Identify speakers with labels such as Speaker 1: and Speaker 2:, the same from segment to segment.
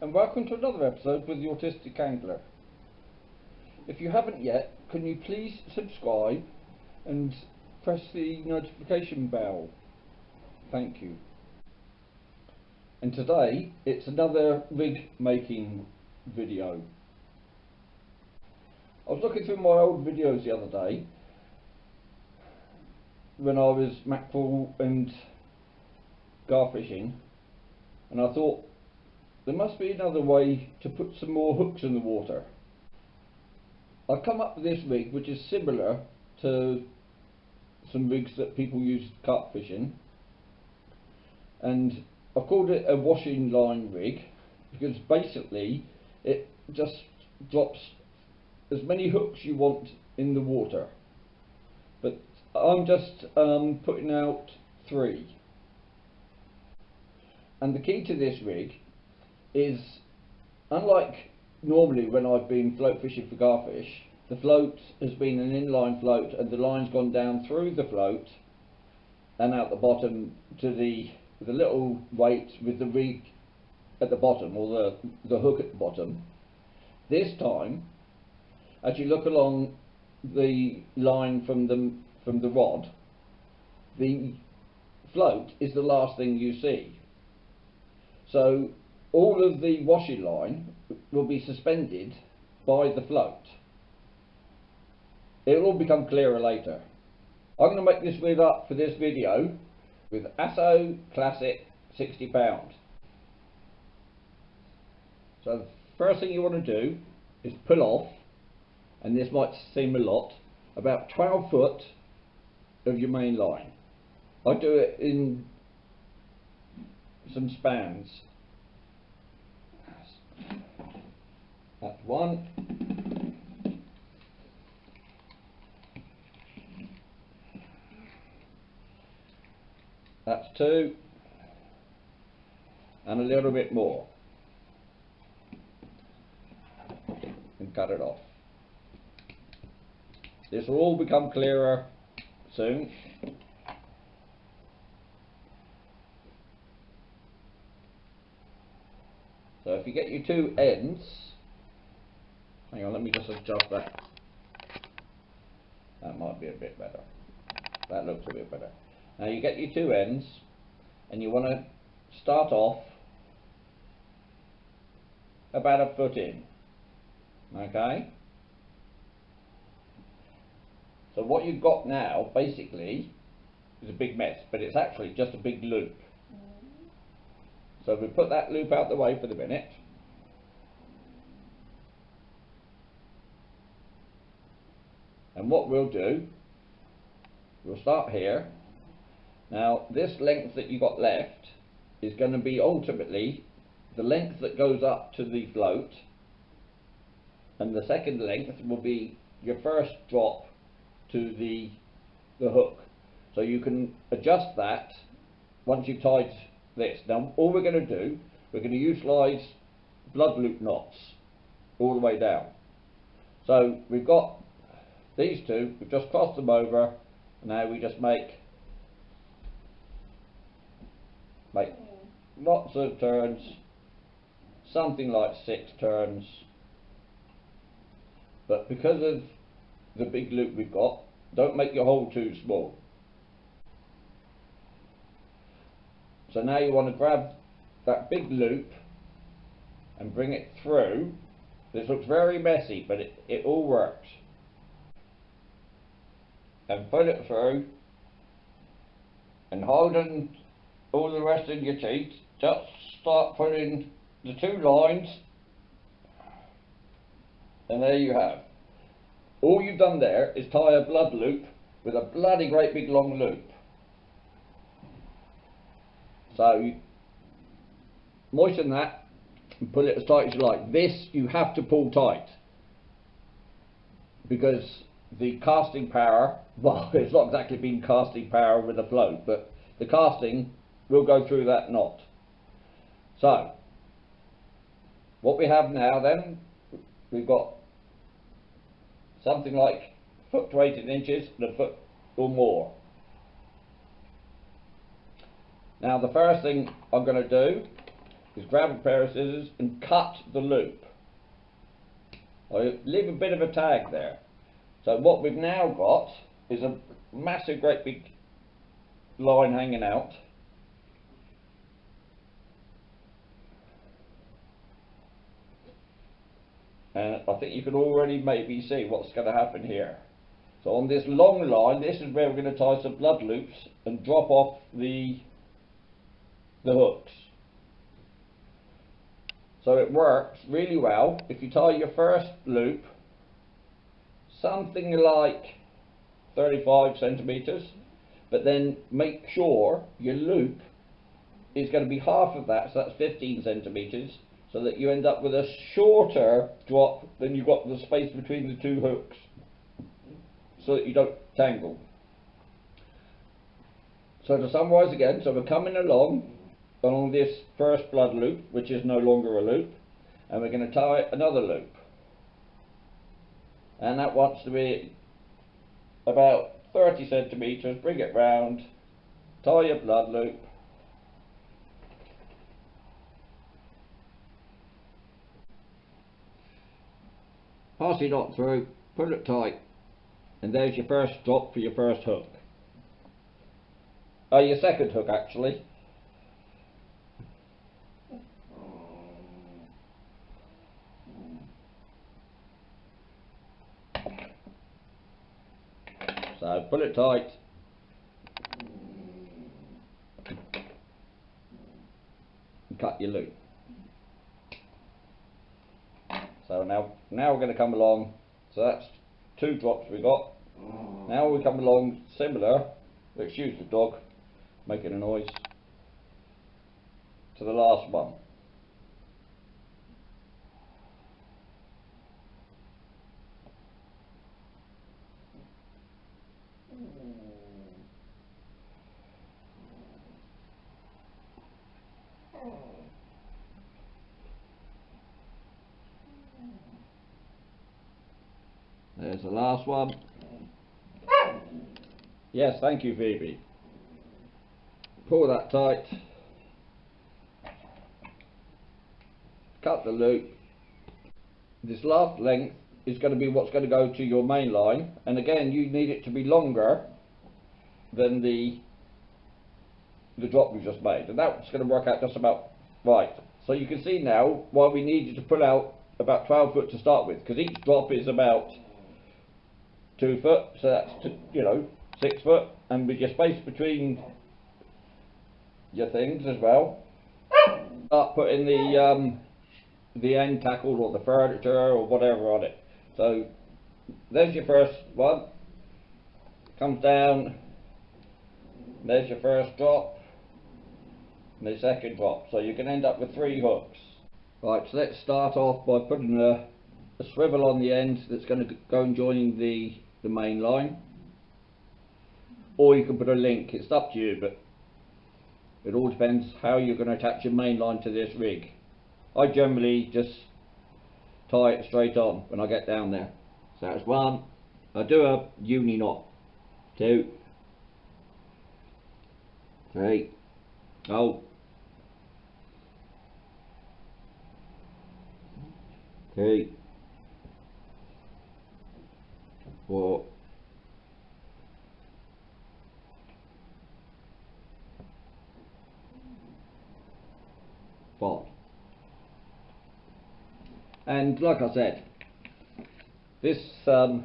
Speaker 1: and welcome to another episode with the Autistic Angler. If you haven't yet, can you please subscribe and press the notification bell? Thank you. And today it's another rig making video. I was looking through my old videos the other day when I was mackerel and garfishing, and I thought there must be another way to put some more hooks in the water. I've come up with this rig which is similar to some rigs that people use carp fishing, and I've called it a washing line rig because basically it just drops as many hooks you want in the water, but I'm just putting out 3. And the key to this rig is, unlike normally when I've been float fishing for garfish, the float has been an inline float and the line's gone down through the float and out the bottom to the little weight with the rig at the bottom, or the hook at the bottom. This time, as you look along the line from the rod, the float is the last thing you see. So all of the washing line will be suspended by the float. It will all become clearer later. I'm going to make this rig up for this video with ASSO Classic 60 pound. So the first thing you want to do is pull off, and this might seem a lot, about 12 foot of your main line. I do it in some spans. That's 1. That's 2. And a little bit more. And cut it off. This will all become clearer soon. So if you get your 2 ends, hang on, let me just adjust that. That might be a bit better. That looks a bit better. Now you get your 2 ends, and you want to start off about a foot in. Okay? So what you've got now, basically, is a big mess, but it's actually just a big loop. So we put that loop out the way for the minute. And what we'll do, we'll start here. Now this length that you've got left is going to be ultimately the length that goes up to the float, and the second length will be your first drop to the hook. So you can adjust that once you've tied this. Now all we're going to do, we're going to utilise blood loop knots all the way down. So we've got these 2, we've just crossed them over, and now we just make lots of turns, something like 6 turns, but because of the big loop we've got, don't make your hole too small. So now you want to grab that big loop and bring it through. This looks very messy, but it all works. And put it through, and holding all the rest in your teeth, just start putting the 2 lines, and there you have. All you've done there is tie a blood loop with a bloody great big long loop. So you moisten that and pull it as tight as you like. This you have to pull tight, because the casting power, well, it's not exactly been casting power with a float, but the casting will go through that knot. So what we have now then, we've got something like a foot to 18 inches and a foot or more. Now the first thing I'm going to do is grab a pair of scissors and cut the loop. I leave a bit of a tag there. So what we've now got is a massive great big line hanging out. And I think you can already maybe see what's going to happen here. So on this long line, this is where we're going to tie some blood loops and drop off the hooks. So it works really well if you tie your first loop something like 35 centimeters, but then make sure your loop is going to be half of that, so that's 15 centimeters, so that you end up with a shorter drop than you've got the space between the two hooks, so that you don't tangle. So to summarise again, so we're coming along this first blood loop, which is no longer a loop, and we're going to tie another loop, and that wants to be about 30 centimeters. Bring it round, tie your blood loop, pass your knot through, pull it tight, and there's your first drop for your first hook. Your second hook actually. So pull it tight, and cut your loop. So now we're going to come along, so that's two drops we got. Now we come along similar, excuse the dog making a noise, to the last one. There's the last one. Yes, thank you, Phoebe. Pull that tight. Cut the loop. This last length is going to be what's going to go to your main line, and again you need it to be longer than the drop we just made, and that's going to work out just about right. So you can see now why we needed to pull out about 12 foot to start with, because each drop is about 2 foot, so that's 6 foot, and with your space between your things as well. Start putting the end tackle or the furniture or whatever on it. So there's your first one, comes down, there's your first drop, and the second drop, so you can end up with 3 hooks. Right, so let's start off by putting a swivel on the end that's going to go and join the main line, or you can put a link, it's up to you, but it all depends how you're going to attach your main line to this rig. I generally just tie it straight on when I get down there. So that's 1, I do a uni knot, 2, 3, oh, 3, 4, 5. And like I said, this the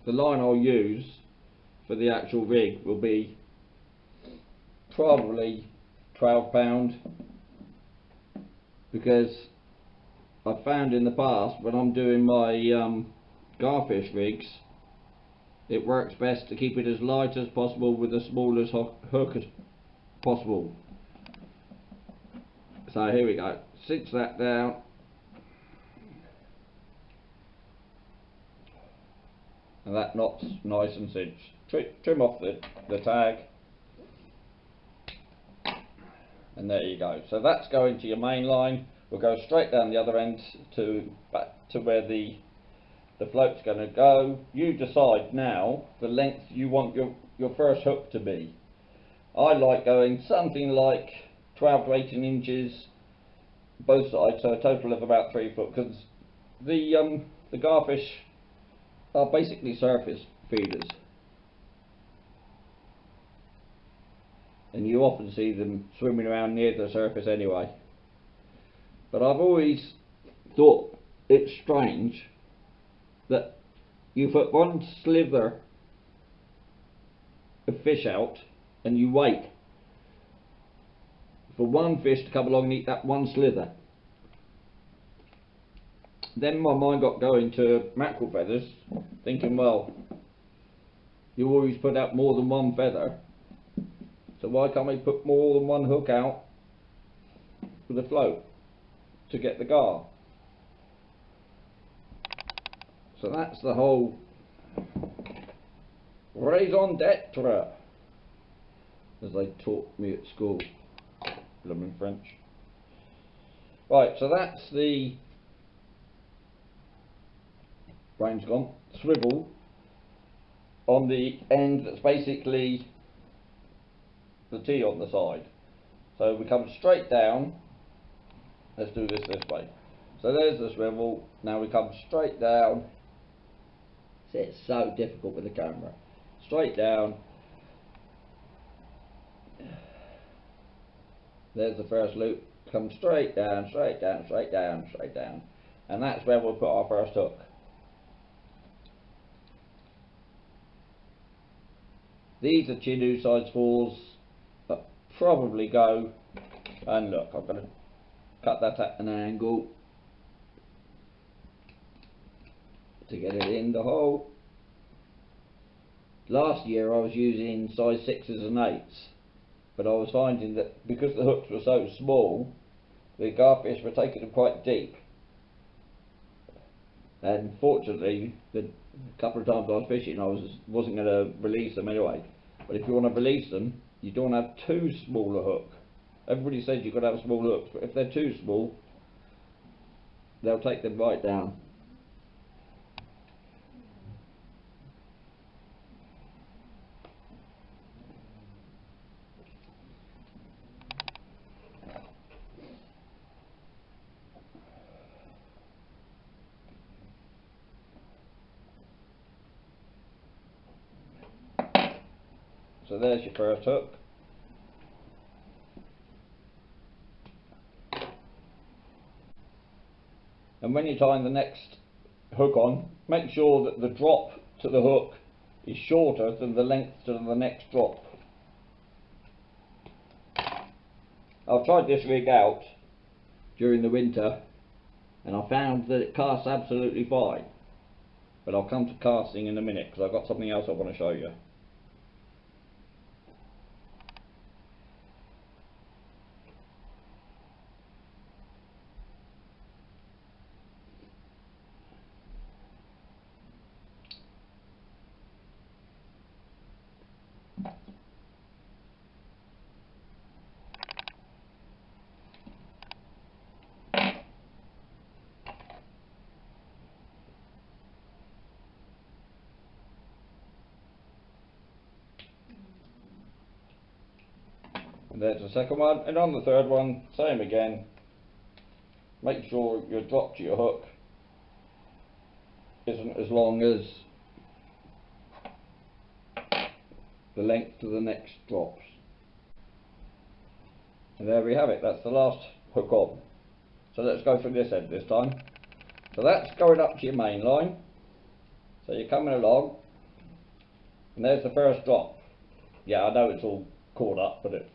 Speaker 1: line I'll use for the actual rig will be probably 12 pound, because I've found in the past when I'm doing my Garfish rigs, it works best to keep it as light as possible with the smallest hook as possible. So here we go, cinch that down, and that knot's nice and cinched. Trim off the tag, and there you go. So that's going to your main line. We'll go straight down the other end back to where the the float's going to go. You decide now the length you want your first hook to be. I like going something like 12 to 18 inches both sides, so a total of about 3 foot, because the garfish are basically surface feeders, and you often see them swimming around near the surface anyway. But I've always thought it's strange that you put one slither of fish out and you wait for one fish to come along and eat that one slither. Then my mind got going to mackerel feathers, thinking, well, you always put out more than one feather, so why can't we put more than one hook out with a float to get the gar? So that's the whole raison d'etre, as they taught me at school. Blooming French. Right, so that's the brain's gone swivel on the end that's basically the T on the side. So we come straight down. Let's do this way. So there's the swivel. Now we come straight down. See, it's so difficult with the camera. Straight down. There's the first loop. Come straight down, straight down, straight down, straight down. And that's where we'll put our first hook. These are Chinook size 4s that probably go, and look, I'm going to cut that at an angle to get it in the hole. Last year I was using size 6s and 8s, but I was finding that because the hooks were so small, the garfish were taking them quite deep. And fortunately, the couple of times I was fishing, I wasn't going to release them anyway. But if you want to release them, you don't have too small a hook. Everybody says you've got to have small hooks, but if they're too small, they'll take them right down. So there's your first hook. And when you're tying the next hook on, make sure that the drop to the hook is shorter than the length to the next drop. I've tried this rig out during the winter and I found that it casts absolutely fine. But I'll come to casting in a minute because I've got something else I want to show you. And there's the second one, and on the third one, same again. Make sure your drop to your hook isn't as long as the length to the next drops. And there we have it, that's the last hook on. So let's go from this end this time. So that's going up to your main line. So you're coming along, and there's the first drop. Yeah, I know it's all caught up, but it's...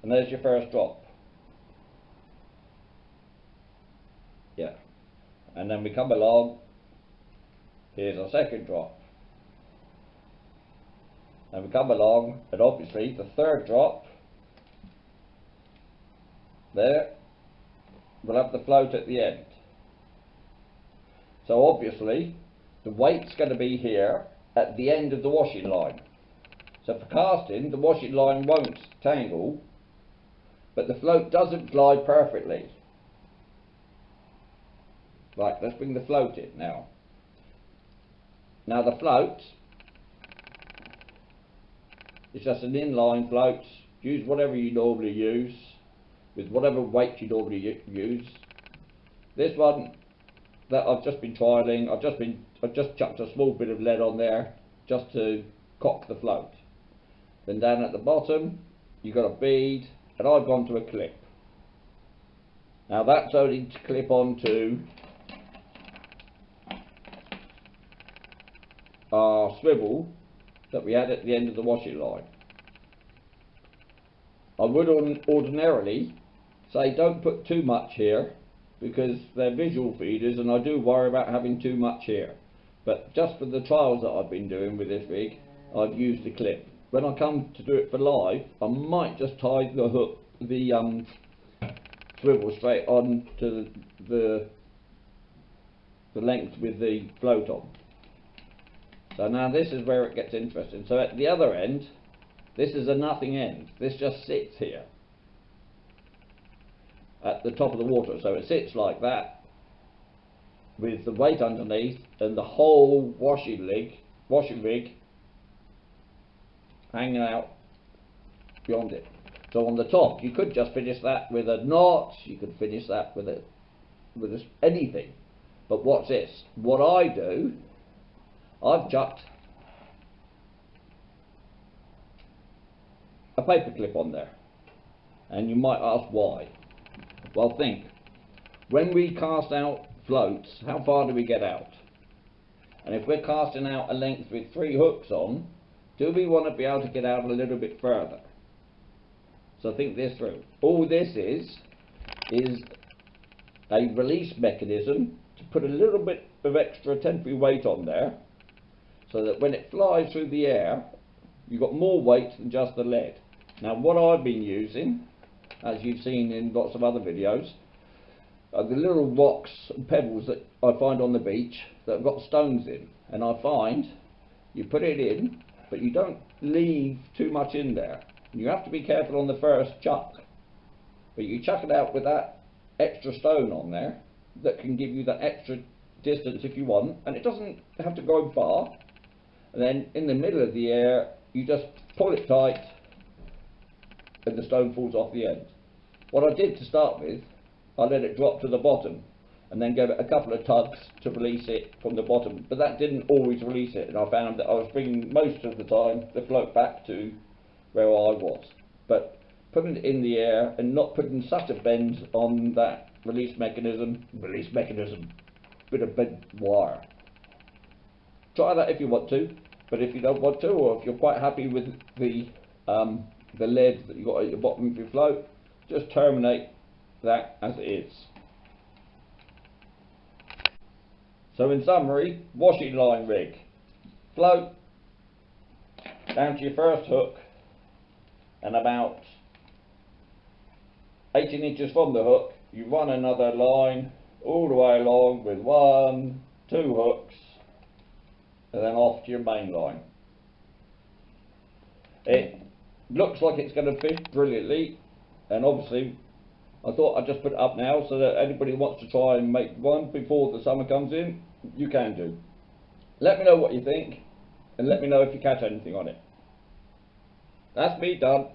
Speaker 1: And there's your first drop. Yeah. And then we come along, here's our second drop. And we come along, and obviously the third drop, there, we'll have the float at the end. So obviously, the weight's going to be here at the end of the washing line. So for casting, the washing line won't tangle, but the float doesn't glide perfectly. Right, let's bring the float in now. Now the float is just an inline float. Use whatever you normally use, with whatever weight you normally use. This one that I've just been trialling, I've just chucked a small bit of lead on there just to cock the float. Then down at the bottom you've got a bead, and I've gone to a clip. Now that's only to clip onto our swivel that we had at the end of the washing line. I would ordinarily say don't put too much here, because they're visual feeders and I do worry about having too much here. But just for the trials that I've been doing with this rig, I've used a clip. When I come to do it for live, I might just tie the hook, the swivel straight on to the length with the float on. So now this is where it gets interesting. So at the other end, this is a nothing end. This just sits here at the top of the water. So it sits like that with the weight underneath and the whole washing rig hanging out beyond it. So on the top you could just finish that with a knot, you could finish that with anything. But what's this? What I do, I've chucked a paper clip on there. And you might ask why. Well, think, when we cast out floats, how far do we get out? And if we're casting out a length with 3 hooks on, do we want to be able to get out a little bit further? So think this through. All this is a release mechanism to put a little bit of extra temporary weight on there, so that when it flies through the air, you've got more weight than just the lead. Now what I've been using, as you've seen in lots of other videos, are the little rocks and pebbles that I find on the beach that have got stones in. And I find you put it in, but you don't leave too much in there. You have to be careful on the first chuck, but you chuck it out with that extra stone on there that can give you that extra distance if you want, and it doesn't have to go far. And then in the middle of the air you just pull it tight and the stone falls off the end. What I did to start with, I let it drop to the bottom and then gave it a couple of tugs to release it from the bottom, but that didn't always release it, and I found that I was bringing most of the time the float back to where I was. But putting it in the air and not putting such a bend on that release mechanism, bit of bent wire. Try that if you want to, but if you don't want to, or if you're quite happy with the lead that you got at the bottom of your float, just terminate that as it is. So in summary, washing line rig, float down to your first hook, and about 18 inches from the hook you run another line all the way along with 1, 2 hooks, and then off to your main line. It looks like it's going to fit brilliantly, and obviously I thought I'd just put it up now so that anybody who wants to try and make one before the summer comes in, you can do. Let me know what you think, and let me know if you catch anything on it. That's me done.